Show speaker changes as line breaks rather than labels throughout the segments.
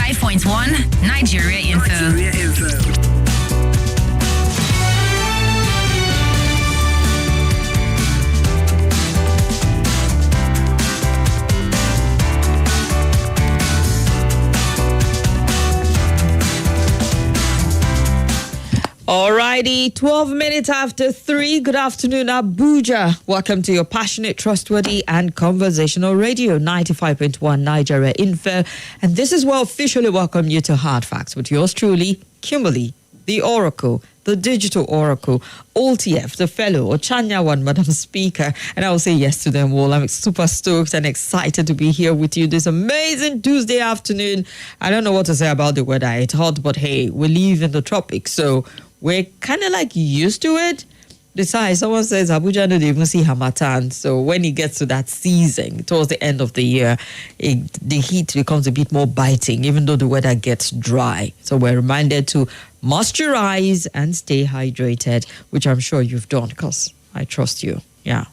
95.1 Nigeria Info.
Alrighty, 12 minutes after 3. Good afternoon, Abuja. Welcome to your passionate, trustworthy, and conversational radio, 95.1 Nigeria Info. And this is where I officially welcome you to Hard Facts with yours truly, Kimberly, the Oracle, the Digital Oracle, OLTF, the Fellow, Ochanya1, Madam Speaker. And I will say yes to them all. I'm super stoked and excited to be here with you this amazing Tuesday afternoon. I don't know what to say about the weather. It's hot, but hey, we live in the tropics, so we're kind of like used to it. Besides, someone says Abuja don't even see Hamatan. So when it gets to that season, towards the end of the year, the heat becomes a bit more biting, even though the weather gets dry. So we're reminded to moisturize and stay hydrated, which I'm sure you've done because I trust you. Yeah.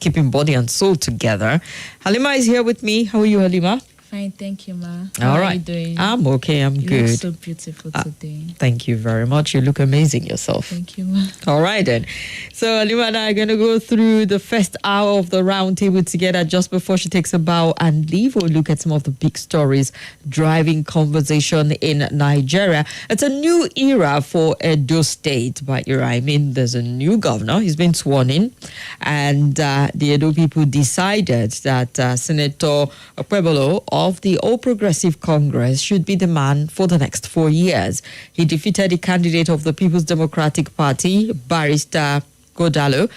Keeping body and soul together. Halima is here with me. How are you, Halima?
Fine, thank you, Ma.
How
are you doing?
I'm okay, I'm good.
You look so beautiful today.
Thank you very much. You look amazing yourself.
Thank you, Ma.
All right, then. So, Alima and I are going to go through the first hour of the roundtable together just before she takes a bow and leave. We'll look at some of the big stories driving conversation in Nigeria. It's a new era for Edo State. By era, I mean there's a new governor. He's been sworn in. And the Edo people decided that Senator Pueblo of the All Progressive Congress should be the man for the next 4 years. He defeated the candidate of the People's Democratic Party, Barrister Godalo,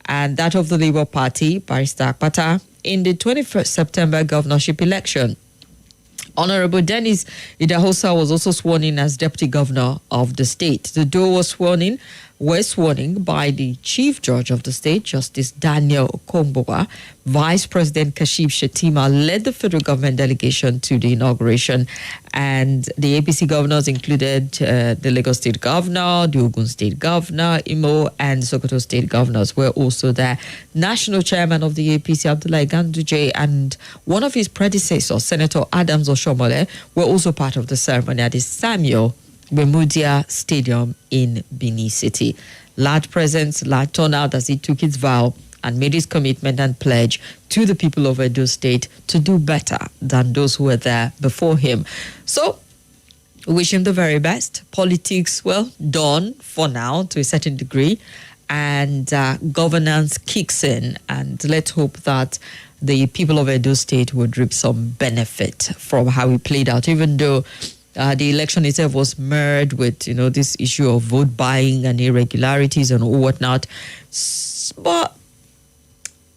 and that of the Labour Party, Barrister Akpata, in the 21st September governorship election. Honorable Dennis Idahosa was also sworn in as deputy governor of the state. The duo were sworn in by the chief judge of the state, Justice Daniel Okombowa. Vice President Kashif Shettima led the federal government delegation to the inauguration, and the APC governors included the Lagos state governor, the Ogun state governor, Imo, and Sokoto state governors were also there. National chairman of the APC, Abdullahi Ganduje, and one of his predecessors, Senator Adams Oshomole, were also part of the ceremony at the Samuel Bemudia Stadium in Benin City. Large presence, large turnout as he took his vow and made his commitment and pledge to the people of Edo State to do better than those who were there before him. So, we wish him the very best. Politics, well, done for now to a certain degree, and governance kicks in. And let's hope that the people of Edo State would reap some benefit from how it played out, even though the election itself was marred with, this issue of vote buying and irregularities and whatnot. But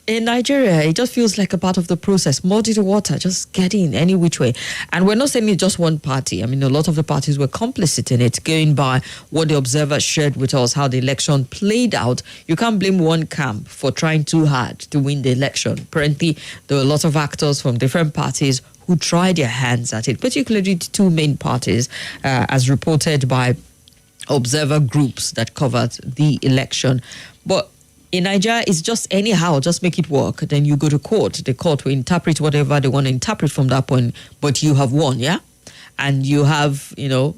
in Nigeria, it just feels like a part of the process. Muddy the water, just get in any which way. And we're not saying it's just one party. I mean, a lot of the parties were complicit in it, going by what the observers shared with us, how the election played out. You can't blame one camp for trying too hard to win the election. Apparently, there were a lot of actors from different parties who tried their hands at it, particularly the two main parties, as reported by observer groups that covered the election. But in Nigeria, it's just anyhow, just make it work. Then you go to court. The court will interpret whatever they want to interpret from that point, but you have won, yeah? And you have,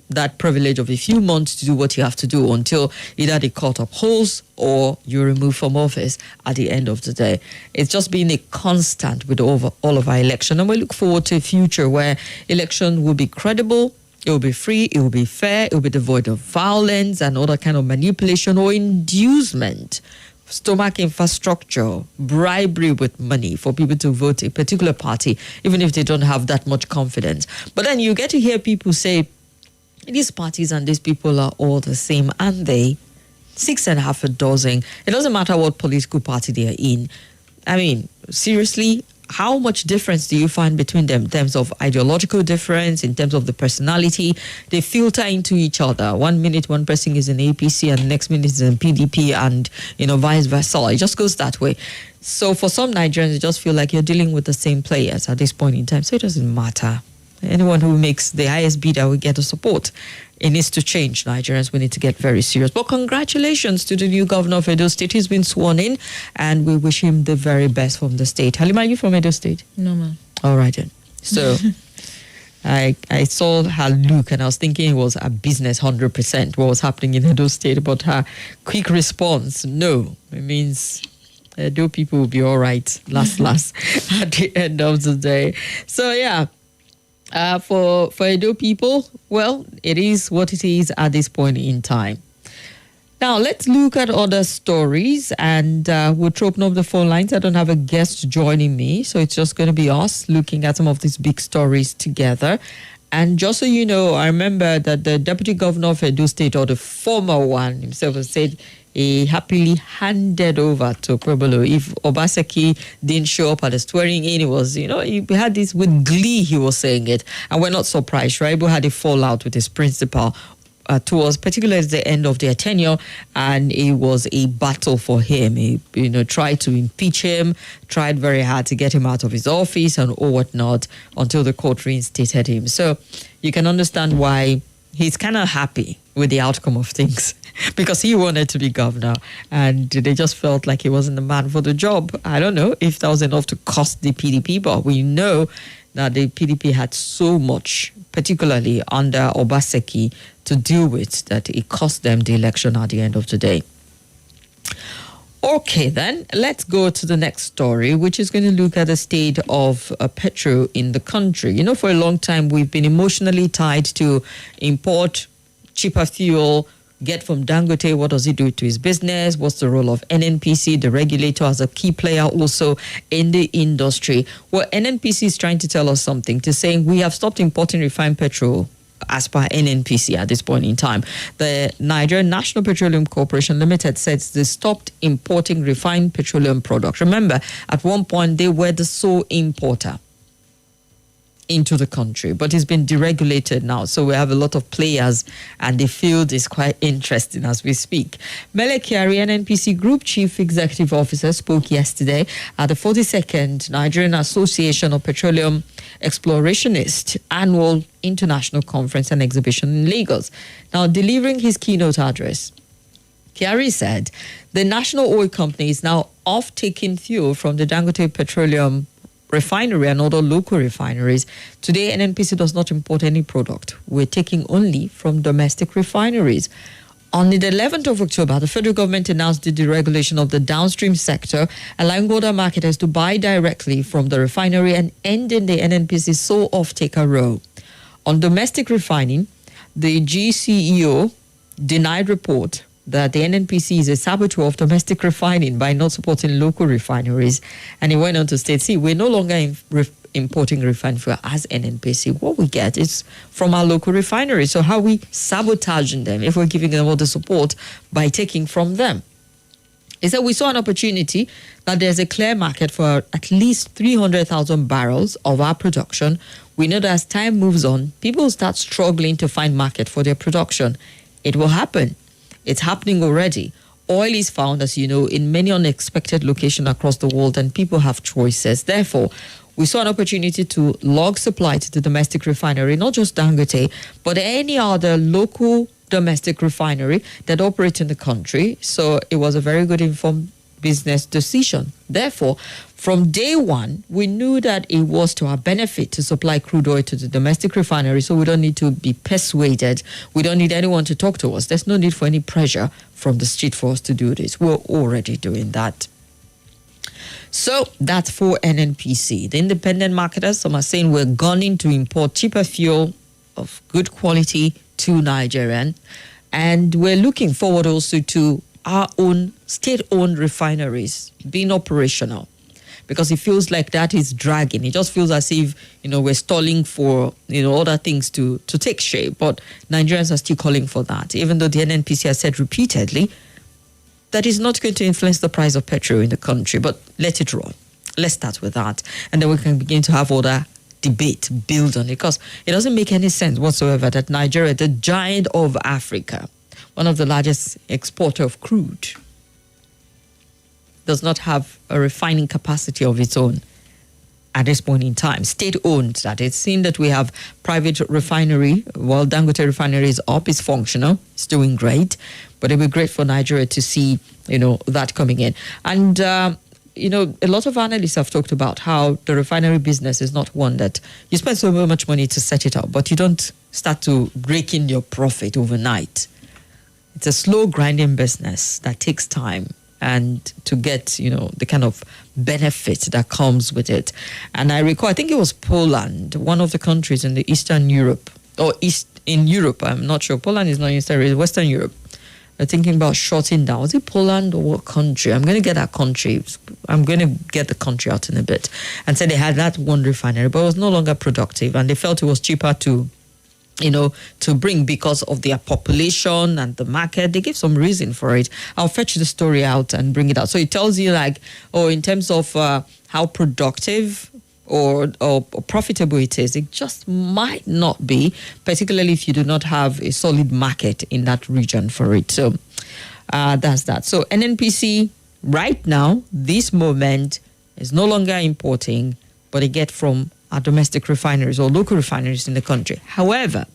that privilege of a few months to do what you have to do until either the court upholds or you're removed from office at the end of the day. It's just been a constant with all of our election. And we look forward to a future where election will be credible, it will be free, it will be fair, it will be devoid of violence and other kind of manipulation or inducement, stomach infrastructure, bribery with money for people to vote a particular party, even if they don't have that much confidence. But then you get to hear people say, these parties and these people are all the same, and they 6.5 dozen. It doesn't matter what political party they are in. I mean, seriously, how much difference do you find between them in terms of ideological difference, in terms of the personality? They filter into each other. 1 minute, one person is in APC, and the next minute is in PDP, and, vice versa. It just goes that way. So for some Nigerians, you just feel like you're dealing with the same players at this point in time. So it doesn't matter. Anyone who makes the highest bidder will get the support. It needs to change. Nigerians, we need to get very serious. But congratulations to the new governor of Edo State. He's been sworn in, and we wish him the very best from the state. Halima, are you from Edo State?
No, ma'am.
All right, then. So I saw her look and I was thinking it was a business 100% what was happening in Edo State, but her quick response, no, it means Edo people will be all right last at the end of the day. So yeah, for Edo people, well, it is what it is at this point in time. Now, let's look at other stories, and we'll open up the phone lines. I don't have a guest joining me, so it's just going to be us looking at some of these big stories together. And just so you know, I remember that the Deputy Governor of Edo State, or the former one himself, has said he happily handed over to Pueblo. If Obaseki didn't show up at the swearing in, it was, he had this with glee, he was saying it. And we're not surprised, right? We had a fallout with his principal towards particularly the end of their tenure, and it was a battle for him. He tried to impeach him, tried very hard to get him out of his office and all whatnot until the court reinstated him. So you can understand why he's kind of happy with the outcome of things because he wanted to be governor and they just felt like he wasn't the man for the job. I don't know if that was enough to cost the PDP, but we know that the PDP had so much, particularly under Obaseki, to deal with that it cost them the election at the end of the day. Okay, then, let's go to the next story, which is going to look at the state of petrol in the country. For a long time, we've been emotionally tied to import cheaper fuel, get from Dangote. What does he do to his business? What's the role of NNPC, the regulator, as a key player also in the industry? Well, NNPC is trying to tell us something, to saying we have stopped importing refined petrol as per NNPC at this point in time. The Nigerian National Petroleum Corporation Limited says they stopped importing refined petroleum products. Remember, at one point, they were the sole importer into the country, but it's been deregulated now. So we have a lot of players and the field is quite interesting as we speak. Mele Kyari, NNPC Group Chief Executive Officer, spoke yesterday at the 42nd Nigerian Association of Petroleum Explorationists Annual International Conference and Exhibition in Lagos. Now, delivering his keynote address, Kyari said the national oil company is now off-taking fuel from the Dangote Petroleum Refinery and other local refineries. Today, NNPC does not import any product. We're taking only from domestic refineries. On the 11th of October, the federal government announced the deregulation of the downstream sector, allowing other marketers to buy directly from the refinery and ending the NNPC sole off-taker role. On domestic refining, the GCEO denied report that the NNPC is a saboteur of domestic refining by not supporting local refineries. And he went on to state, we're no longer importing refined fuel as NNPC. What we get is from our local refineries. So how are we sabotaging them if we're giving them all the support by taking from them? He said we saw an opportunity that there's a clear market for at least 300,000 barrels of our production. We know that as time moves on, people will start struggling to find market for their production. It will happen. It's happening already. Oil is found, as you know, in many unexpected locations across the world, and people have choices. Therefore, we saw an opportunity to log supply to the domestic refinery, not just Dangote, but any other local domestic refinery that operates in the country. So it was a very good informed business decision. Therefore, from day one, we knew that it was to our benefit to supply crude oil to the domestic refinery, so we don't need to be persuaded. We don't need anyone to talk to us. There's no need for any pressure from the street for us to do this. We're already doing that. So that's for NNPC. The independent marketers, some are saying we're gunning to import cheaper fuel of good quality to Nigerian. And we're looking forward also to our own state-owned refineries being operational, because it feels like that is dragging. It just feels as if, we're stalling for, other things to take shape. But Nigerians are still calling for that, even though the NNPC has said repeatedly that is not going to influence the price of petrol in the country. But let it roll. Let's start with that. And then we can begin to have other debate, build on it, because it doesn't make any sense whatsoever that Nigeria, the giant of Africa, one of the largest exporter of crude, does not have a refining capacity of its own at this point in time. State-owned, that is. Seeing that we have private refinery, well, Dangote refinery is up, it's functional, it's doing great, but it would be great for Nigeria to see, that coming in. And a lot of analysts have talked about how the refinery business is not one that you spend so much money to set it up, but you don't start to rake in your profit overnight. It's a slow grinding business that takes time and to get, the kind of benefit that comes with it. And I recall, I think it was Poland, one of the countries in the Eastern Europe, or in Europe, I'm not sure. Poland is not Eastern, it's Western Europe. They're thinking about shutting down. Was it Poland or what country? I'm going to get that country. I'm going to get the country out in a bit. And said they had that one refinery, but it was no longer productive. And they felt it was cheaper to bring because of their population and the market. They gave some reason for it. I'll fetch the story out and bring it out. So it tells you in terms of how productive or profitable it is, it just might not be, particularly if you do not have a solid market in that region for it. So that's that. So NNPC right now, this moment, is no longer importing, but they get from our domestic refineries or local refineries in the country. However,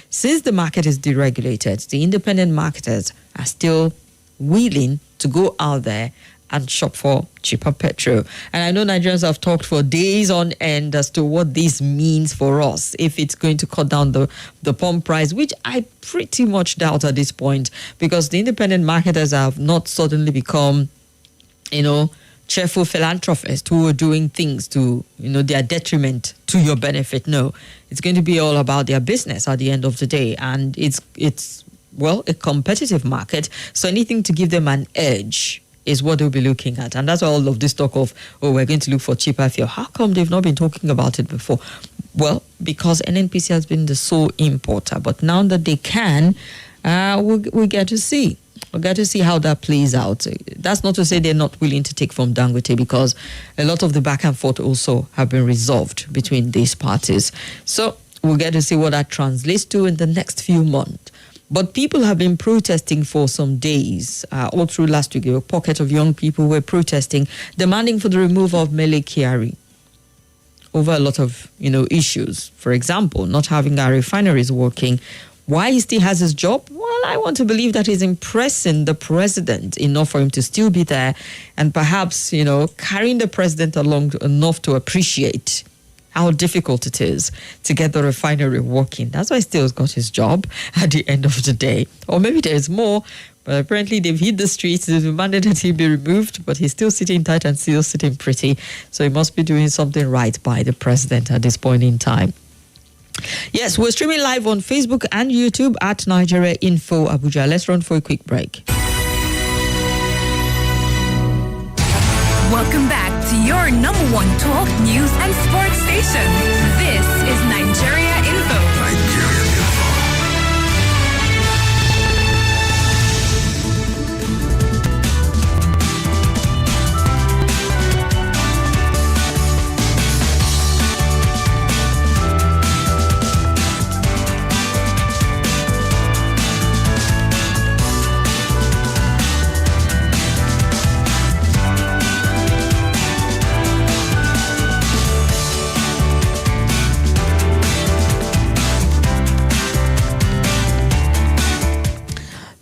since the market is deregulated, the independent marketers are still willing to go out there and shop for cheaper petrol. And I know Nigerians have talked for days on end as to what this means for us, if it's going to cut down the pump price, which I pretty much doubt at this point, because the independent marketers have not suddenly become, cheerful philanthropists who are doing things to, their detriment to your benefit. No, it's going to be all about their business at the end of the day. And it's a competitive market. So anything to give them an edge is what they'll be looking at. And that's all of this talk of, we're going to look for cheaper fuel. How come they've not been talking about it before? Well, because NNPC has been the sole importer. But now that they can, we get to see. We'll get to see how that plays out. That's not to say they're not willing to take from Dangote, because a lot of the back and forth also have been resolved between these parties. So we'll get to see what that translates to in the next few months. But people have been protesting for some days. All through last week, a pocket of young people were protesting, demanding for the removal of Mele Kyari over a lot of, issues. For example, not having our refineries working. Why he still has his job? Well, I want to believe that he's impressing the president enough for him to still be there, and perhaps, carrying the president along enough to appreciate how difficult it is to get the refinery working. That's why he still got his job at the end of the day. Or maybe there's more, but apparently they've hit the streets, they've demanded that he be removed, but he's still sitting tight and still sitting pretty. So he must be doing something right by the president at this point in time. Yes, we're streaming live on Facebook and YouTube at Nigeria Info Abuja. Let's run for a quick break.
Welcome back to your number one talk, news, and sports station. This is Nigeria Info.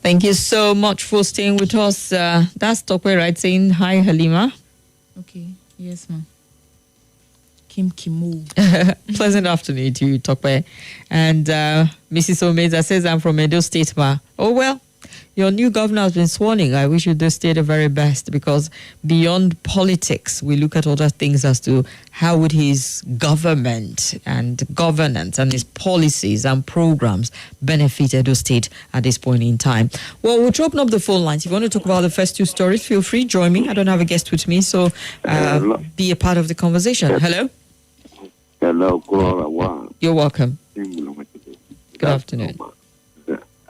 Thank you so much for staying with us. That's Tokwe, right? Saying hi, Halima.
Okay. Yes, ma'am. Kimo.
Pleasant afternoon to you, Tokwe. And Mrs. Omeza says, I'm from Edo State, ma. Oh, well, your new governor has been sworn in. I wish you the state the very best, because beyond politics, we look at other things as to how would his government and governance and his policies and programs benefit Edo State at this point in time. Well, we'll open up the phone lines. If you want to talk about the first two stories, feel free, join me. I don't have a guest with me, so be a part of the conversation. Hello?
Hello, Cora.
You're welcome. Good afternoon.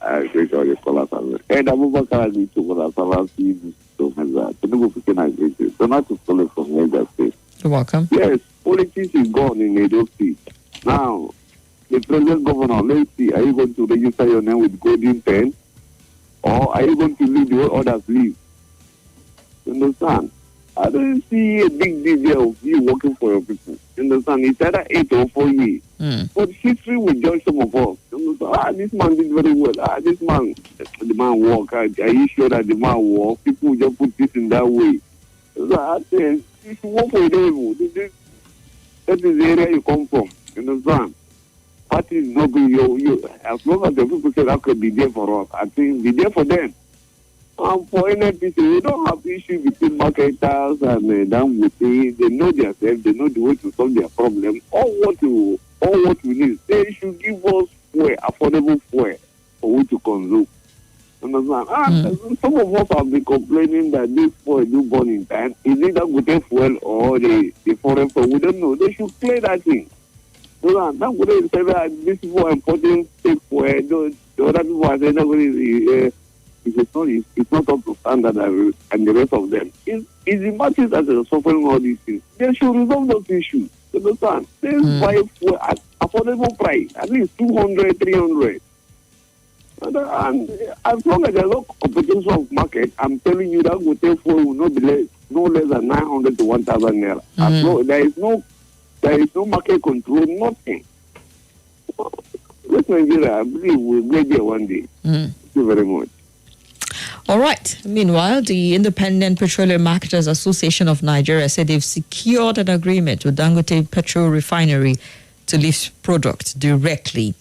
I greet all your callers. And I'm over to what I've seen so much. To know if I greet you. So not to follow from Edo State.
You're welcome.
Yes, politics is gone in Edo State. Now, the present governor, let's see, are you going to register your name with Golden Pen? Or are you going to leave the others leave? You understand? I don't see a big deal there of you working for your people. You understand? It's either 8 or 4 years. But history will judge some of us. You understand? This man did very well. This man, the man work. Are you sure that the man work? People will just put this in that way. I think you should work for them. That is the area you come from. You understand? Party is not good. You, as long as the people say that could be there for us, I think be there for them. For NFPC, we don't have issue between marketers and them with they know themselves, they know the way to solve their problem. All what we need, they should give us fuel, affordable fuel for we to consume. Understand? And some of us have been complaining that this fuel do burn in time. Is it that good fuel or the foreign fuel? We don't know. They should clear that thing. That would say that these people are importing fake fuel. The other people are saying that it's not up to standard and the rest of them. It's the market that is suffering all these things. They should resolve those issues. You understand? Let's buy fuel at affordable price, at least 200, 300. And as long as there's no competition of market, I'm telling you that hotel fuel will not be no less than 900 to 1,000 naira. As long, there is no market control, nothing. This Nigeria, I believe, will get there one day. Thank you very much.
All right. Meanwhile, the Independent Petroleum Marketers Association of Nigeria said they've secured an agreement with Dangote Petrol Refinery to lift products directly.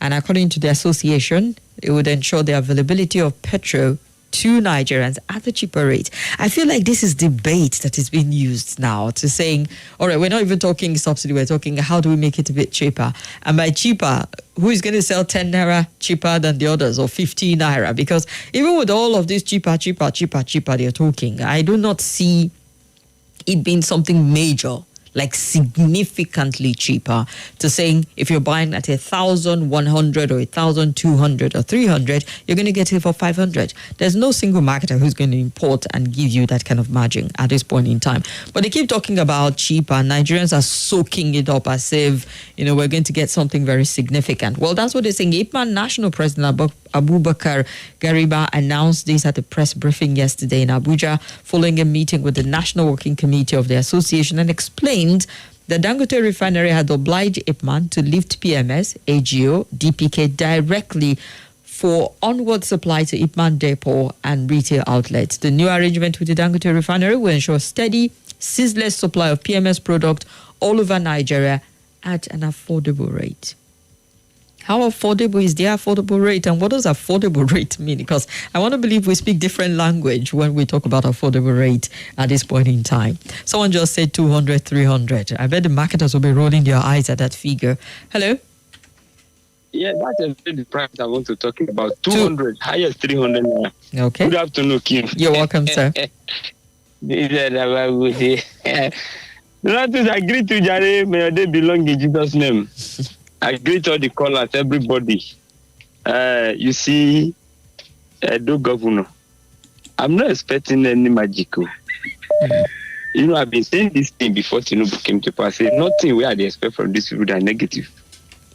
And according to the association, it would ensure the availability of petrol to Nigerians at a cheaper rate. I feel like this is debate that is being used now to saying, all right, we're not even talking subsidy, we're talking how do we make it a bit cheaper? And by cheaper, who is going to sell 10 naira cheaper than the others or 15 naira? Because even with all of this cheaper they're talking, I do not see it being something major, like significantly cheaper, to saying if you're buying at 1,100 or 1,200 or 300, you're going to get it for 500. There's no single marketer who's going to import and give you that kind of margin at this point in time. But they keep talking about cheaper. Nigerians are soaking it up as if, we're going to get something very significant. Well, that's what they're saying. IPMAN National President Abubakar Gariba announced this at a press briefing yesterday in Abuja following a meeting with the National Working Committee of the association, and explained the Dangote Refinery had obliged IPMAN to lift PMS, AGO, DPK directly for onward supply to IPMAN depot and retail outlets. The new arrangement with the Dangote Refinery will ensure steady, ceaseless supply of PMS product all over Nigeria at an affordable rate. How affordable is their affordable rate, and what does affordable rate mean? Because I want to believe we speak different language when we talk about affordable rate at this point in time. Someone just said 200, 300. I bet the marketers will be rolling their eyes at that figure. Hello?
Yeah, that's the price I want to talk about. 200, highest 300.
Okay.
Good afternoon, Kim.
You're welcome, sir.
Nothing agree to Jare, may they belong in Jesus' name. I greet all the callers, everybody. You see, do governor. I'm not expecting any magical. I've been saying this thing before Tinubu came to pass. Say nothing where they expect from these people that are negative.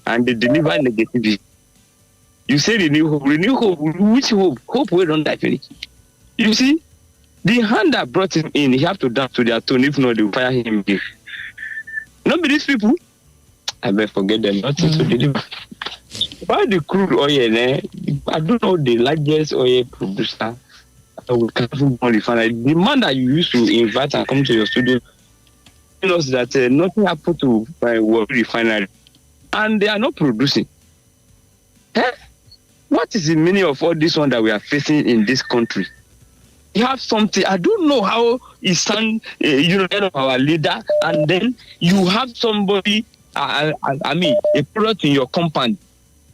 And they deliver negativity. You say renew hope. Renew hope. Which hope? Hope we don't die finish. You see, the hand that brought him in, he have to dance to their tone. If not, they will fire him again. Not be these people. I may forget them, nothing to deliver. About the crude oil, I don't know the largest oil producer with Cameroon refinery. The man that you used to invite and come to your studio tell us that nothing happened to my refinery, and they are not producing. What is the meaning of all this one that we are facing in this country? You have something, I don't know how it stands, head of our leader, and then you have somebody. I mean, a product in your compound.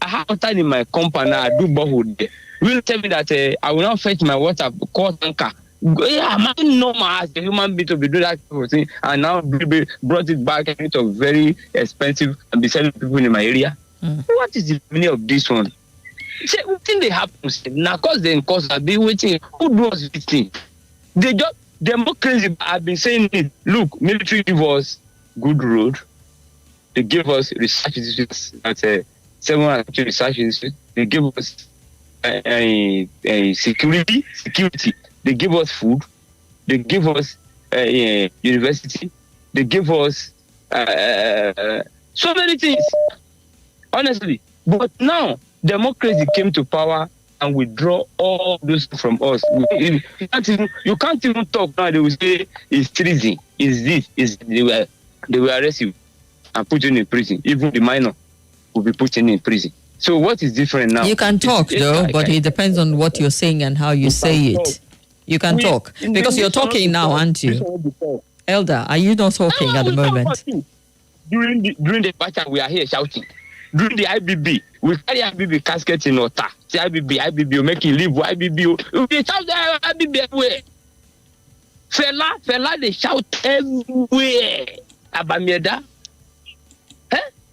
I have water in my compound. I do borehole there. Will tell me that I will not fetch my water, call tanker. Yeah, I'm not normal as a human being to be doing that kind of thing, and now brought it back and it was very expensive and be selling people in my area. What is the meaning of this one? Say, what thing they happen? Now, cause they cause I be waiting. Who does this thing? They're more crazy. I've been saying it. Look, military give us good road. They give us research institutes at 7 research institutes. They give us security. They give us food. They give us university. They give us so many things. Honestly, but now democracy came to power. and withdraw all those from us. You can't even talk now. They will say it's treason, is this, is they will arrest you and put you in prison. Even the minor will be put in prison. So what is different now?
You can talk but it depends on what you're saying and how you say it. You can talk because you're talking now, aren't you? Elder, are you not talking at the moment?
During the battle, we are here shouting. During the IBB, we carry IBB casket in Ota. Say IBB, you make it live. IBB, they shout IBB everywhere. Fella, they shout everywhere. Abamieda,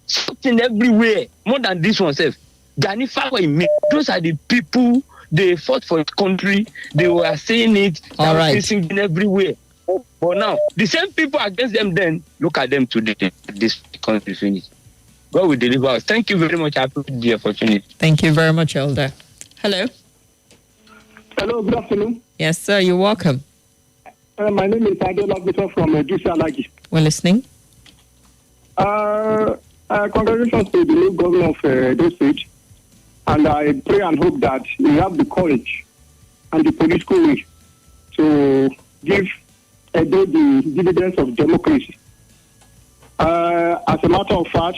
shouting everywhere. More than this one, self. Gani Fawa, those are the people. They fought for the country. They were saying it.
All right.
Singing everywhere. But now, the same people against them then, look at them today. This country finished. God will deliver us. Thank you very much. I appreciate the opportunity.
Thank you very much, Elder. Hello.
Hello, good afternoon.
Yes, sir. You're welcome.
My name is Adola Bishop from Dusalagi.
We're listening.
Congratulations to the new governor of this state. And I pray and hope that you have the courage and the political will to give Edo the dividends of democracy. As a matter of fact,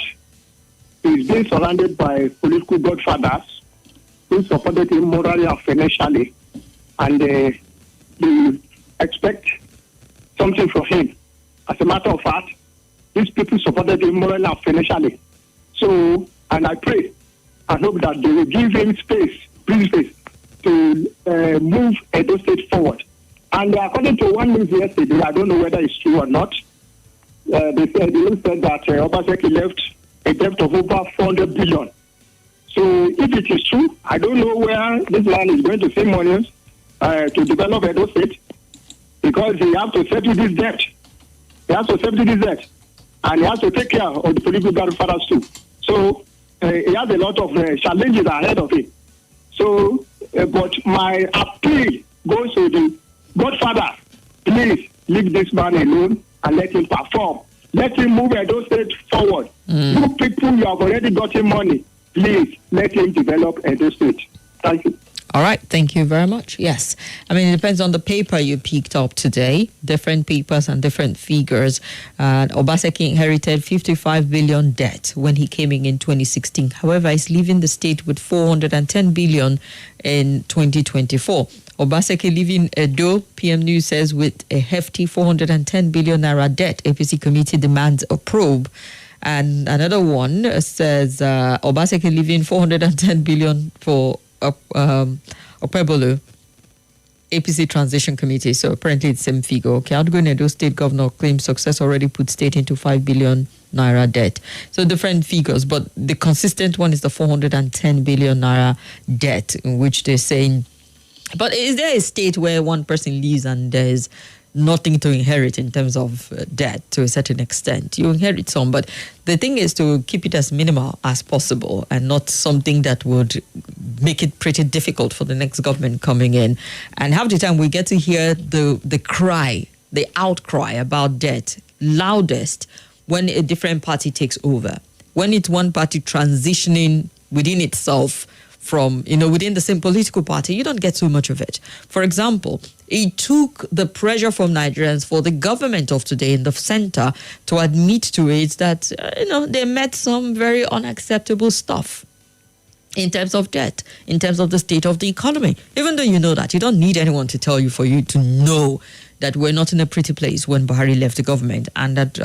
he's being surrounded by political godfathers who supported him morally and financially, and they expect something from him. As a matter of fact, these people supported him morally and financially. So, and I pray and hope that they will give him space to move Edo State forward. And according to one news yesterday, I don't know whether it's true or not, they said that Obaseki left a debt of over 400 billion. So if it is true, I don't know where this man is going to save money to develop Edo State, because he has to settle this debt. And he has to take care of the political godfathers too. So he has a lot of challenges ahead of him. So, but my appeal goes to the godfather. Please leave this man alone and let him perform. Let him move Edo State forward. You people, you have already gotten money. Please let him develop Edo State. Thank you.
All right. Thank you very much. Yes. I mean, it depends on the paper you picked up today. Different papers and different figures. Obaseki inherited 55 billion debt when he came in 2016. However, he's leaving the state with 410 billion in 2024. Obaseki leaving Edo, PM News says, with a hefty 410 billion naira debt. APC committee demands a probe. And another one says Obaseki leaving 410 billion for Opebolu, APC Transition Committee. So apparently it's the same figure. Okay, outgoing Edo State Governor claims success already put state into 5 billion naira debt. So different figures, but the consistent one is the 410 billion naira debt, in which they're saying. But is there a state where one person leaves and there's nothing to inherit in terms of debt to a certain extent? You inherit some, but the thing is to keep it as minimal as possible and not something that would make it pretty difficult for the next government coming in. And half the time we get to hear the outcry about debt loudest when a different party takes over. When it's one party transitioning within itself from, within the same political party, you don't get so much of it. For example, it took the pressure from Nigerians for the government of today in the center to admit to it that, they met some very unacceptable stuff in terms of debt, in terms of the state of the economy. Even though you know that, you don't need anyone to tell you for you to know that we're not in a pretty place when Buhari left the government and that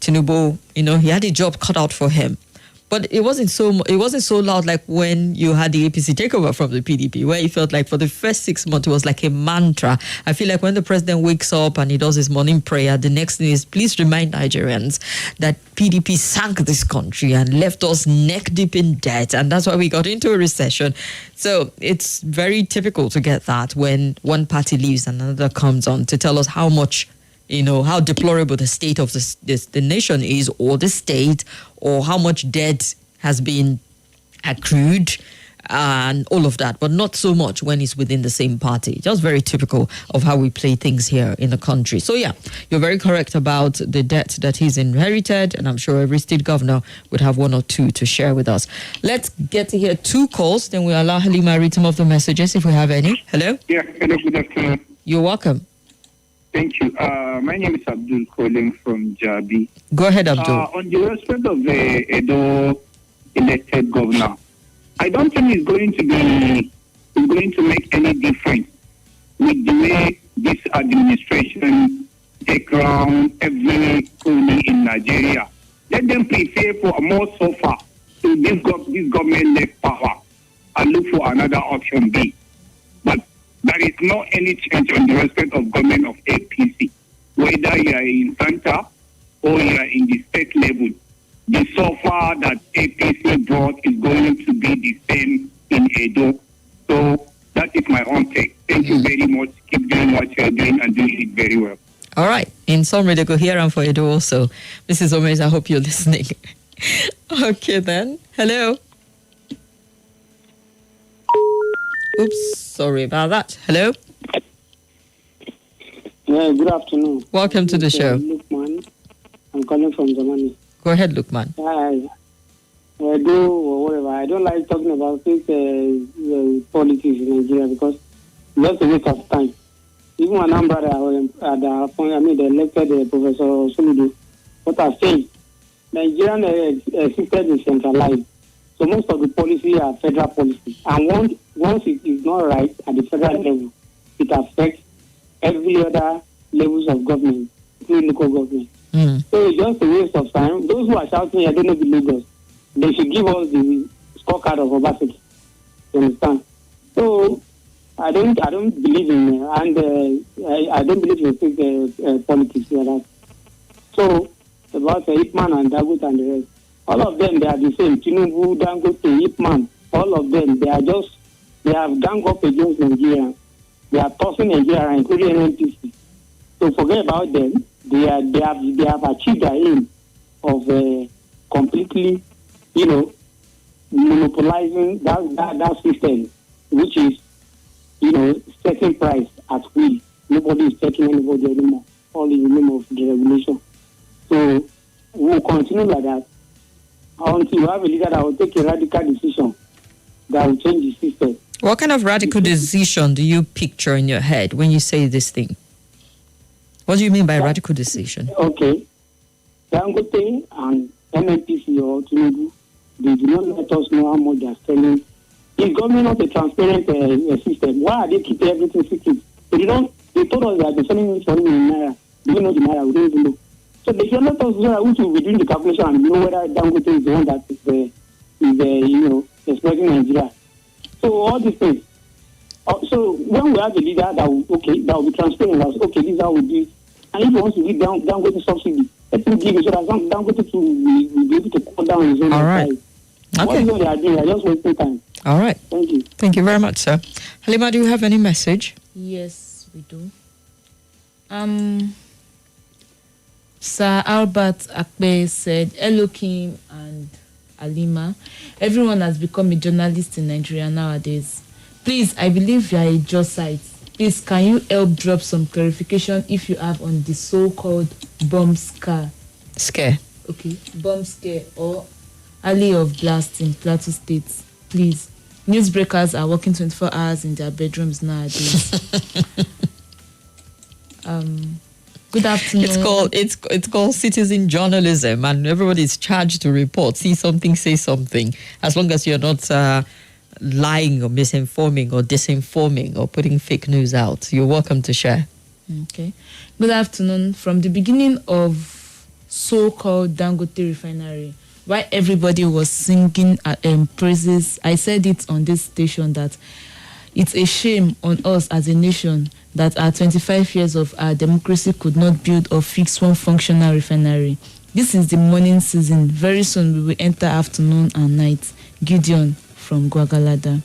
Tinubu, he had a job cut out for him. But it wasn't so loud like when you had the APC takeover from the PDP, where it felt like for the first 6 months it was like a mantra. I feel like when the president wakes up and he does his morning prayer, the next thing is, please remind Nigerians that PDP sank this country and left us neck deep in debt, and that's why we got into a recession. So it's very typical to get that when one party leaves and another comes on to tell us how much, how deplorable the state of the nation is, or the state, or how much debt has been accrued. and all of that, but not so much when it's within the same party. Just very typical of how we play things here in the country. So yeah, you're very correct about the debt that he's inherited, and I'm sure every state governor would have one or two to share with us. Let's get to hear 2 calls, then we'll allow Halima read some of the messages if we have any. Hello?
Yeah, hello, good afternoon.
You're welcome.
Thank you. My name is Abdul calling from Jabi.
Go ahead, Abdul.
On the respect of the Edo elected governor, I don't think it's going to make any difference with the way this administration take around every corner in Nigeria. Let them prepare for a more sofa to this government-led power and look for another option B. But there is not any change on the respect of government of APC, whether you are in center or you are in the state level. The sofa that APC brought is going to be the same in Edo. So that is my own take. Thank you very much. Keep doing what you are doing and doing it very well.
All right. In summary, they go here and for Edo also. Mrs. Omes, I hope you're listening. Okay, then. Hello. Oops, sorry about that. Hello.
Yeah, good afternoon.
Welcome to the show.
Lukman. I'm calling from Germany.
Go ahead, Lukman.
I do or whatever. I don't like talking about politics in Nigeria because it's just a waste of time. Even when I'm brother at the point, they elected Professor Soludo. What I say, Nigerian system is centralized. So most of the policy are federal policy. And once it is not right at the federal level, it affects every other levels of government, including local government. So it's just a waste of time. Those who are shouting, I don't know the Lagos, they should give us the scorecard of Obaseki. You understand? So I don't believe in I don't believe in state politics like that. So about Ipman and Dagut and the rest, all of them they are the same. Tinubu, Dangote, Ipman, all of them they have gang up against Nigeria. They are tossing Nigeria, including NNPC. So forget about them. They have achieved their aim of completely, monopolizing that system, which is, setting price at will. Nobody is taking anybody anymore, all in the name of the regulation. So we'll continue like that until we have a leader that will take a radical decision that will change the system.
What kind of radical decision do you picture in your head when you say this thing? What do you mean by radical decision?
Okay. Dangote and NNPC or Tinubu, they do not let us know how much they are spending. Is government not a transparent system? Why are they keeping everything secret? They told us that they're selling it for in Naira. We don't know the Naira, we don't even know. So they should let us know which will be doing the calculation and know whether Dangote is the one that is exploiting Nigeria. So all these things. So when we have a leader that will be transparent, this is how we do it. And if he wants to give Dangote subsidy, let him give it so that Dangote will be able to cut down his own.
All right.
Price.
Okay.
What is what they are doing? I just wasting time.
All right.
Thank you.
Thank you very much, sir. Halima, do you have any message?
Yes, we do. Sir Albert Akpe said, hello, Kim and Halima. Everyone has become a journalist in Nigeria nowadays. Please, I believe you are a Josite. Please, can you help drop some clarification if you have on the so-called bomb scare? Okay, bomb scare or alley of blast in Plateau State. Please, newsbreakers are working 24 hours in their bedrooms nowadays. Good afternoon.
It's called citizen journalism, and everybody is charged to report. See something, say something. As long as you're not lying or misinforming or disinforming or putting fake news out, you're welcome to share.
Okay. Good afternoon. From the beginning of so-called Dangote refinery, while everybody was singing praises, I said it on this station that it's a shame on us as a nation that our 25 years of our democracy could not build or fix one functional refinery. This is the morning season. Very soon we will enter afternoon and night. Gideon from Guagalada.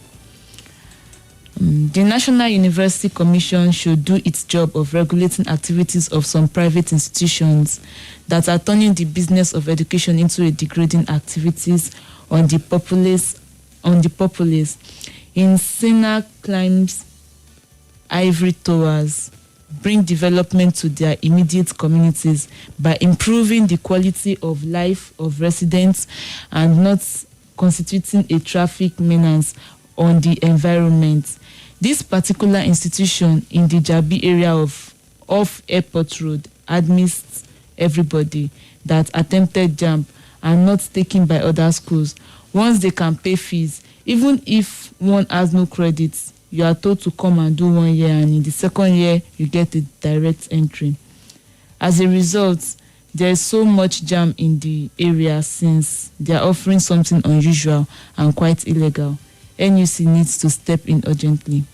The National University Commission should do its job of regulating activities of some private institutions that are turning the business of education into a degrading activities on the populace on the populace. Insana climbs ivory towers, bring development to their immediate communities by improving the quality of life of residents and not constituting a traffic menace on the environment. This particular institution in the Jabi area of off Airport Road admits everybody that attempted jump and not taken by other schools. Once they can pay fees, even if one has no credits, you are told to come and do 1 year, and in the second year, you get a direct entry. As a result, there is so much jam in the area since they are offering something unusual and quite illegal. NUC needs to step in urgently.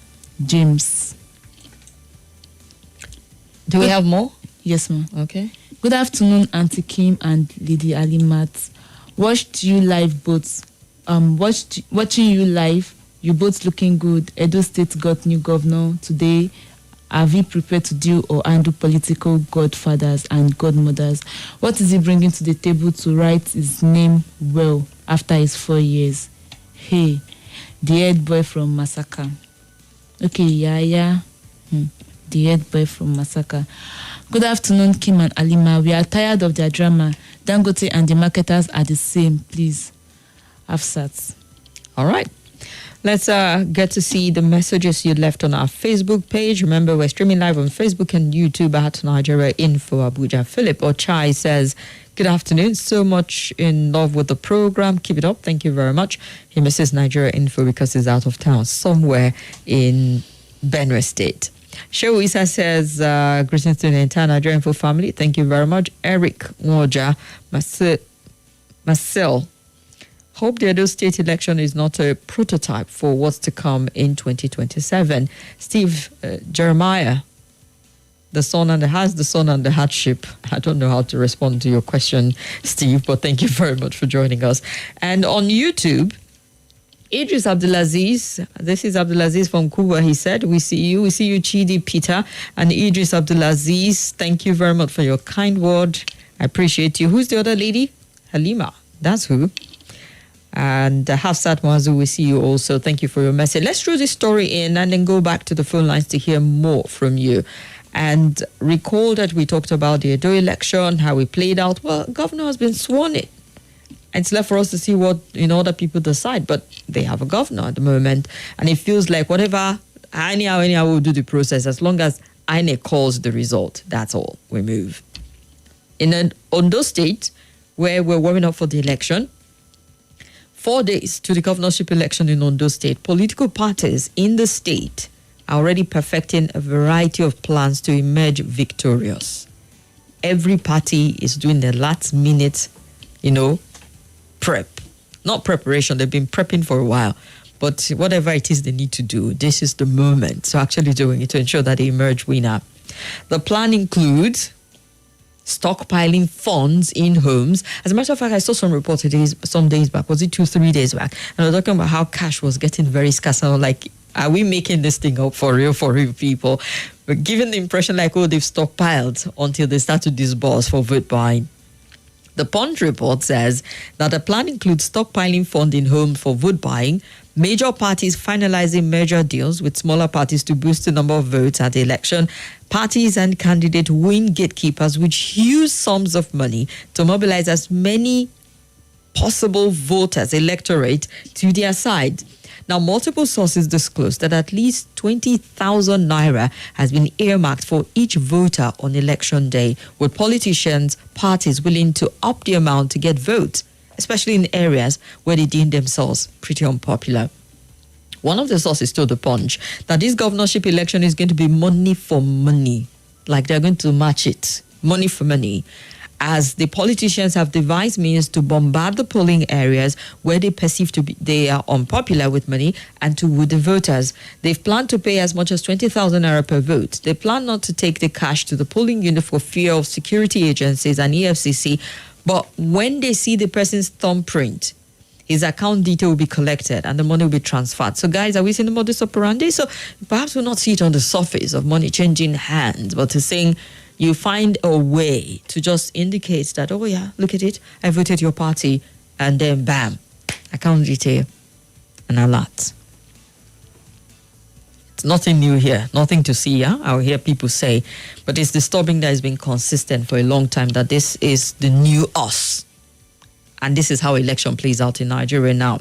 James.
Do we have more?
Yes, ma'am.
Okay.
Good afternoon, Auntie Kim and Lady Alimat. Watching you live. You both looking good. Edo State got new governor today. Are we prepared to deal or handle political godfathers and godmothers? What is he bringing to the table to write his name well after his 4 years? Hey, the head boy from Masaka. Okay, yeah. The head boy from Masaka. Good afternoon, Kim and Alima. We are tired of their drama. Dangote and the marketers are the same. Please, Afsat.
All right. Let's get to see the messages you left on our Facebook page. Remember, we're streaming live on Facebook and YouTube at Nigeria Info Abuja. Philip Ochai says, good afternoon. So much in love with the program. Keep it up. Thank you very much. He misses Nigeria Info because he's out of town somewhere in Benue State. Shehu Isa says, greetings to the entire Nigeria Info family. Thank you very much. Eric Moja, Marcel. Hope the Edo State election is not a prototype for what's to come in 2027. Steve Jeremiah, the son and the hardship. I don't know how to respond to your question, Steve, but thank you very much for joining us. And on YouTube, Idris Abdulaziz, this is Abdulaziz from Cuba, he said, we see you, Chidi Peter, and Idris Abdulaziz, thank you very much for your kind word. I appreciate you. Who's the other lady? Halima, that's who. And Hafsat Mazu, we see you also. Thank you for your message. Let's throw this story in and then go back to the phone lines to hear more from you. And recall that we talked about the Edo election, how it played out. Well, governor has been sworn in. It's left for us to see what other people decide. But they have a governor at the moment. And it feels like whatever, anyhow we'll do the process. As long as INEC calls the result, that's all. We move. In Ondo State, where we're warming up for the election, 4 days to the governorship election in Ondo State, political parties in the state are already perfecting a variety of plans to emerge victorious. Every party is doing the last minute, prep. Not preparation, they've been prepping for a while. But whatever it is they need to do, this is the moment. So actually doing it to ensure that they emerge winner. The plan includes stockpiling funds in homes. As a matter of fact, I saw some reports some days back, was it 2-3 days back? And I was talking about how cash was getting very scarce. And I was like, are we making this thing up for real people? But given the impression like, they've stockpiled until they start to disburse for vote buying. The Punch report says that the plan includes stockpiling fund in homes for vote buying, major parties finalizing merger deals with smaller parties to boost the number of votes at the election. Parties and candidates win gatekeepers with huge sums of money to mobilize as many possible voters, electorate, to their side. Now, multiple sources disclosed that at least 20,000 naira has been earmarked for each voter on election day, with politicians, parties willing to up the amount to get votes, especially in areas where they deem themselves pretty unpopular. One of the sources told the Punch that this governorship election is going to be money for money, like they're going to match it, money for money, as the politicians have devised means to bombard the polling areas where they perceive they are unpopular with money and to woo the voters. They've planned to pay as much as 20,000 naira per vote. They plan not to take the cash to the polling unit for fear of security agencies and EFCC, but when they see the person's thumbprint, his account detail will be collected and the money will be transferred. So guys, are we seeing the modus operandi? So perhaps we'll not see it on the surface of money changing hands, but to saying you find a way to just indicate that, look at it, I voted your party, and then bam, account detail. an alert. It's nothing new here, nothing to see. Yeah? I'll hear people say, but it's disturbing that it's been consistent for a long time that this is the new us. And this is how election plays out in Nigeria now.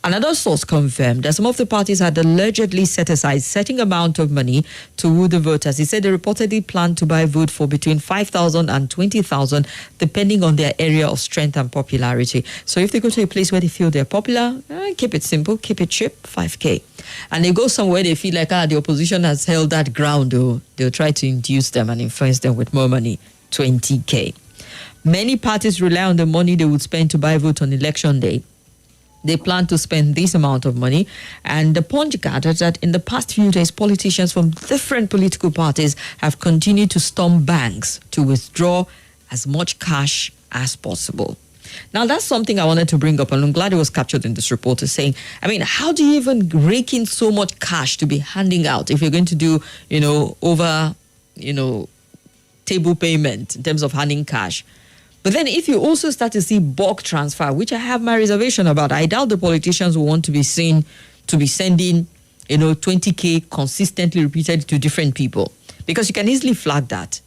Another source confirmed that some of the parties had allegedly set aside certain amount of money to woo the voters. He said they reportedly planned to buy vote for between 5,000 and 20,000, depending on their area of strength and popularity. So if they go to a place where they feel they're popular, keep it simple, keep it cheap, 5K. And they go somewhere they feel like, the opposition has held that ground, they'll try to induce them and influence them with more money, 20K. Many parties rely on the money they would spend to buy vote on election day. They plan to spend this amount of money. And the Punch gathered that in the past few days, politicians from different political parties have continued to storm banks to withdraw as much cash as possible. Now, that's something I wanted to bring up, and I'm glad it was captured in this report, is saying, how do you even rake in so much cash to be handing out if you're going to do, over, table payment in terms of handing cash? But then if you also start to see bulk transfer, which I have my reservation about, I doubt the politicians will want to be seen to be sending, 20K consistently repeated to different people, because you can easily flag that.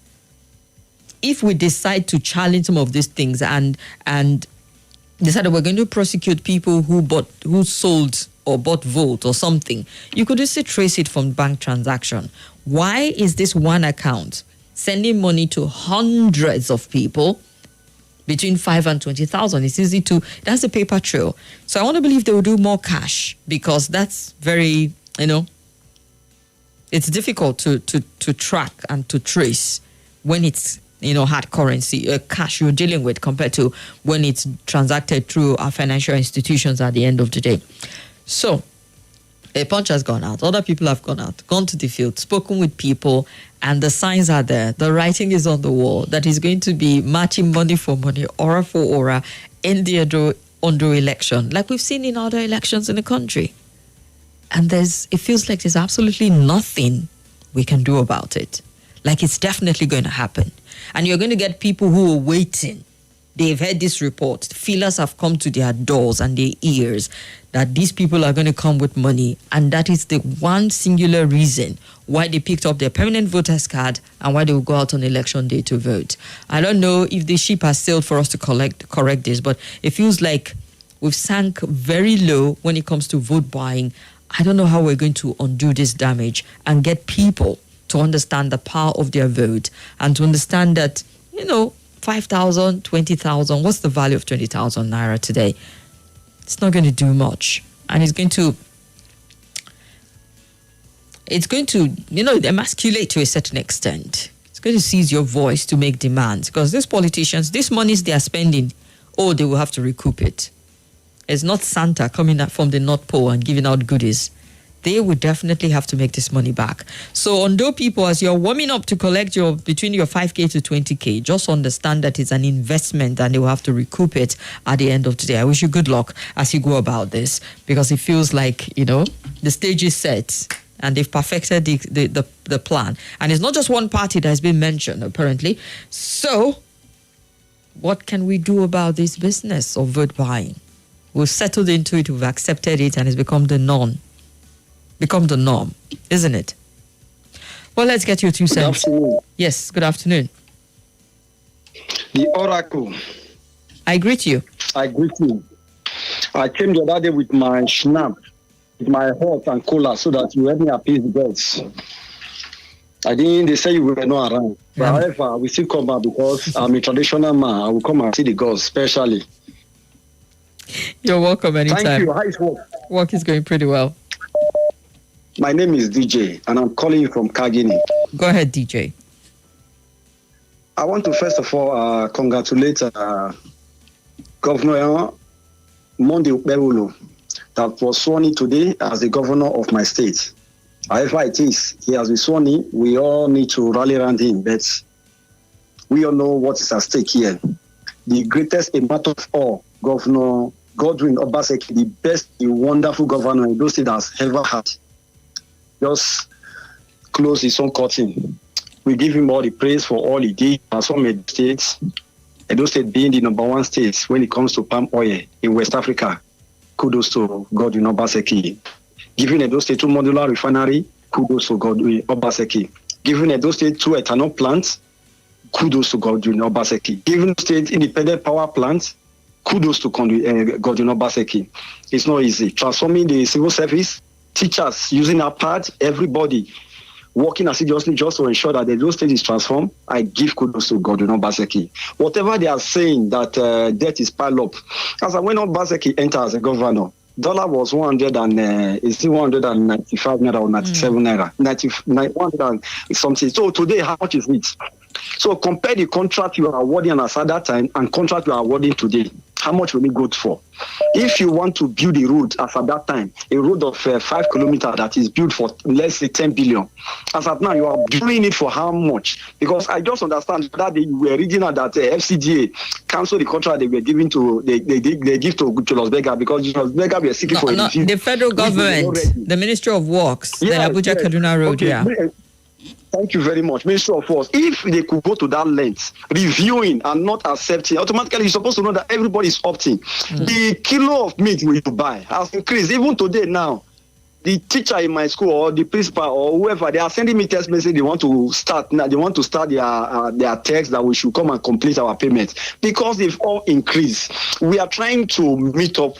If we decide to challenge some of these things and decide that we're going to prosecute people who sold or bought vote or something, you could just trace it from bank transaction. Why is this one account sending money to hundreds of people between 5 and 20,000? It's easy to, that's a paper trail. So I want to believe they will do more cash, because that's very, it's difficult to track and to trace when it's, hard currency, cash you're dealing with, compared to when it's transacted through our financial institutions at the end of the day. So a Punch has gone out. Other people have gone out, gone to the field, spoken with people, and the signs are there. The writing is on the wall that is going to be matching money for money, aura for aura, in the Ondo election, like we've seen in other elections in the country. And it feels like there's absolutely nothing we can do about it. Like it's definitely going to happen. And you're going to get people who are waiting. They've heard this report. Feelers have come to their doors and their ears that these people are going to come with money. And that is the one singular reason why they picked up their permanent voters card and why they will go out on election day to vote. I don't know if the ship has sailed for us to correct this, but it feels like we've sank very low when it comes to vote buying. I don't know how we're going to undo this damage and get people to understand the power of their vote and to understand that, 5,000, 20,000, what's the value of 20,000 naira today? It's not going to do much. And it's going to, emasculate to a certain extent. It's going to seize your voice to make demands, because these politicians, this monies they are spending, they will have to recoup it. It's not Santa coming up from the North Pole and giving out goodies. They would definitely have to make this money back. So Ondo people, as you're warming up to collect between your 5K to 20K, just understand that it's an investment and they will have to recoup it at the end of the day. I wish you good luck as you go about this, because it feels like, the stage is set and they've perfected the plan. And it's not just one party that has been mentioned, apparently. So what can we do about this business of vote buying? We've settled into it, we've accepted it, and it's become the norm, isn't it? Well, let's get your 2 cents.
Good afternoon.
Yes, good afternoon.
The Oracle.
I greet you.
I came the other day with my schnapp, with my hot and cola, so that you help me appease the gods. They say you were not around. But however, we still come back because I'm a traditional man. I will come and see the gods, especially.
You're welcome anytime.
Thank you. How is work?
Work is going pretty well.
My name is DJ, and I'm calling you from Kagini.
Go ahead, DJ.
I want to first of all congratulate Governor Monday Uberulu that was sworn in today as the governor of my state. However it is, he has been sworn in. We all need to rally around him, but we all know what is at stake here. The greatest amount of all, Governor Godwin Obaseki, the best, the wonderful governor Edo State has ever had, just close his own curtain. We give him all the praise for all he did. As from Edo State being the number 1 state when it comes to palm oil in West Africa, kudos to Godwin Obaseki. Giving Edo State 2 modular refinery, kudos to Godwin Obaseki. Giving Edo State 2 ethanol plants, kudos to Godwin Obaseki. Giving State independent power plants, kudos to Godwin Obaseki. It's not easy. Transforming the civil service, teachers using our part, everybody working assiduously just to ensure that the Edo State is transformed. I give kudos to Godwin Obaseki. Whatever they are saying that debt is piled up, as when Obaseki entered as a governor, dollar was 100 and is still 195 naira or 97 naira, 100 and something. So today, how much is it? So compare the contract you are awarding as at that time and contract you are awarding today. How much will it go for? If you want to build a road as at that time, a road of 5 kilometers that is built for, let's say, 10 billion, as at now, you are doing it for how much? Because I just understand that they were reading out that FCDA canceled the contract they were giving to, they give to Los Vega because Los Vega were seeking for
the federal government, the Ministry of Works, the Abuja Kaduna Road,
Thank you very much, Minister of Force. If they could go to that length, reviewing and not accepting, automatically you're supposed to know that everybody is opting. The kilo of meat we buy has increased. Even today now, the teacher in my school or the principal or whoever, they are sending me text message. They want to start their text that we should come and complete our payment because they've all increased. We are trying to meet up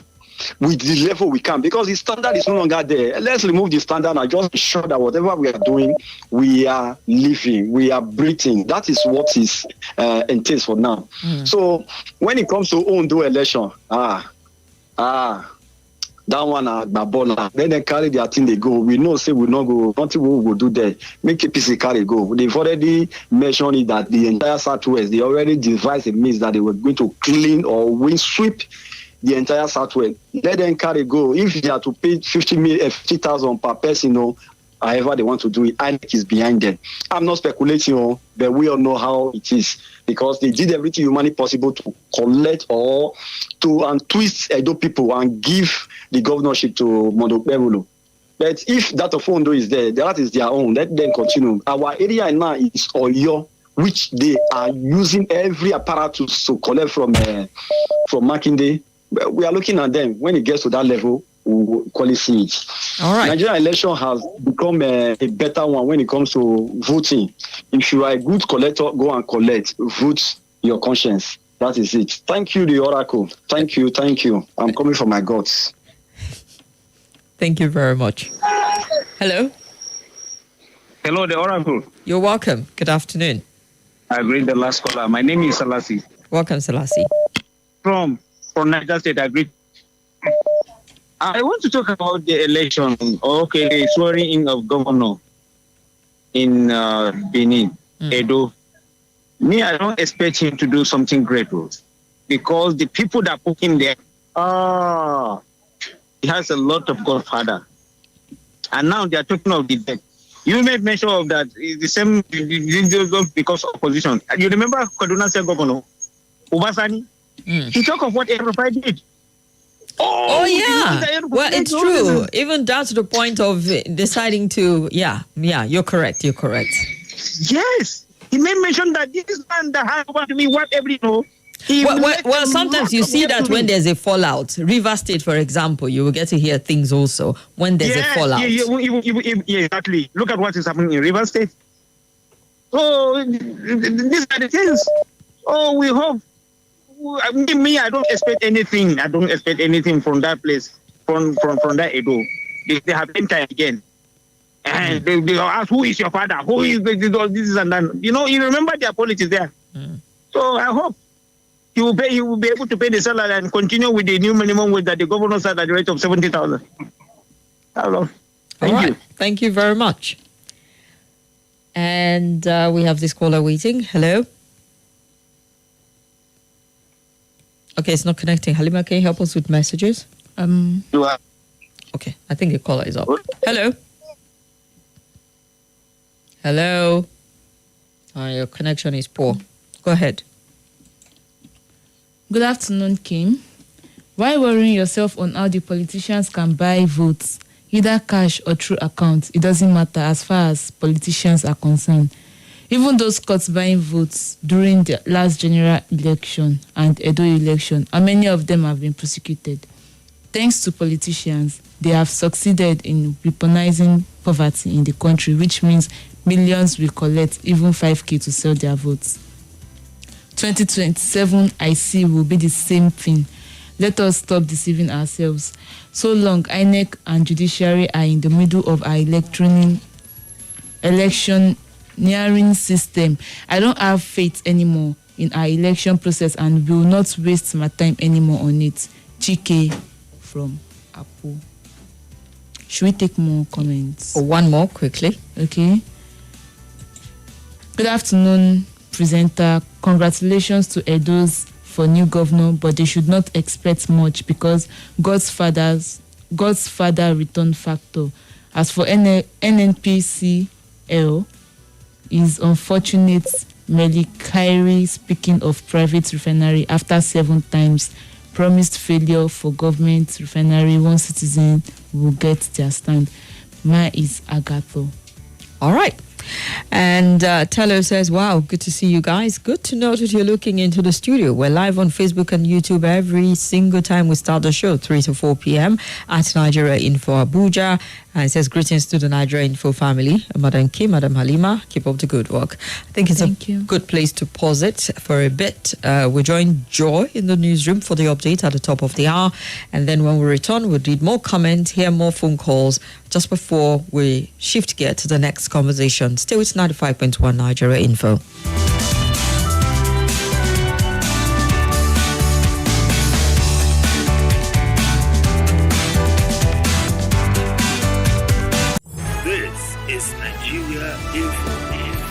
with the level we can because the standard is no longer there. Let's remove the standard and just ensure that whatever we are doing, we are living, we are breathing. That is what is entails for now. So when it comes to Ondo election, that one Babola. Then they carry their thing, they go. We know say we not go, nothing we will do there. Make APC carry go. They've already mentioned it that the entire Southwest, they already devised a means that they were going to clean or sweep the entire Southwest. Let them carry go. If they are to pay 50,000 per person, however they want to do it, INEC is behind them. I'm not speculating, but we all know how it is because they did everything humanly possible to collect or to twist Edo people and give the governorship to Mondokbewulu. But if that of Ondo is there, that is their own. Let them continue. Our area now is Oyo, which they are using every apparatus to collect from Makinde. We are looking at them. When it gets to that level, we will equally see it.
All right.
Nigerian election has become a better one when it comes to voting. If you are a good collector, go and collect. Vote your conscience. That is it. Thank you, the Oracle. Thank you. I'm coming for my gods.
Thank you very much. Hello.
Hello, the Oracle.
You're welcome. Good afternoon.
I greet the last caller. My name is Salasi.
Welcome, Salasi.
From Niger State, I greet. I want to talk about the election. Okay, the swearing in of governor in Benin, Edo. Me, I don't expect him to do something great, because the people that put him there, he has a lot of godfather. And now they are talking of the debt. You made mention of that. It's the same because of opposition. You remember Kaduna State Governor, Obasani? He talked of what Erufai did.
Oh yeah. Well, it's true. Even down to the point of deciding to, you're correct.
Yes. He made mention that this man that had over to me what every know.
Well, sometimes you see that when there's a fallout. River State, for example, you will get to hear things also when there's a fallout.
Yeah, exactly. Look at what is happening in River State. Oh, these are the things. Oh, we hope. Me, I don't expect anything. I don't expect anything from that place, from that Edo. They have entered again. And they ask, who is your father? Who is this and that? You remember their politics there. So I hope he will be able to pay the salary and continue with the new minimum wage that the governor said at the rate of 70,000. Hello. Thank you.
Thank you very much. And we have this caller waiting. Hello. Okay, it's not connecting. Halima, can you help us with messages? Okay, I think the caller is up. Hello. Hello. Your connection is poor. Go ahead.
Good afternoon, Kim. Why worrying yourself on how the politicians can buy votes, either cash or through accounts? It doesn't matter as far as politicians are concerned. Even those caught buying votes during the last general election and Edo election, and many of them have been prosecuted. Thanks to politicians, they have succeeded in weaponizing poverty in the country, which means millions will collect even 5K to sell their votes. 2027, I see, will be the same thing. Let us stop deceiving ourselves. So long, INEC and judiciary are in the middle of our electioneering system. I don't have faith anymore in our election process and will not waste my time anymore on it. Chike from Apo. Should we take more comments?
One more quickly.
Okay. Good afternoon, presenter. Congratulations to Edo's for new governor, but they should not expect much because God's father return factor. As for NNPCL, is unfortunate. Merely Kyrie, speaking of private refinery, after 7 times promised failure for government refinery, one citizen will get their stand. Mine is Agatho.
All right. And Tello says, wow, good to see you guys. Good to know that you're looking into the studio. We're live on Facebook and YouTube every single time we start the show, 3 to 4 p.m. at Nigeria Info Abuja. And it says, greetings to the Nigeria Info family. Madam Kim, Madam Halima, keep up the good work. I think it's good place to pause it for a bit. We join Joy in the newsroom for the update at the top of the hour. And then when we return, we'll read more comments, hear more phone calls just before we shift gear to the next conversation. Stay with 95.1 Nigeria Info.
This is Nigeria Info.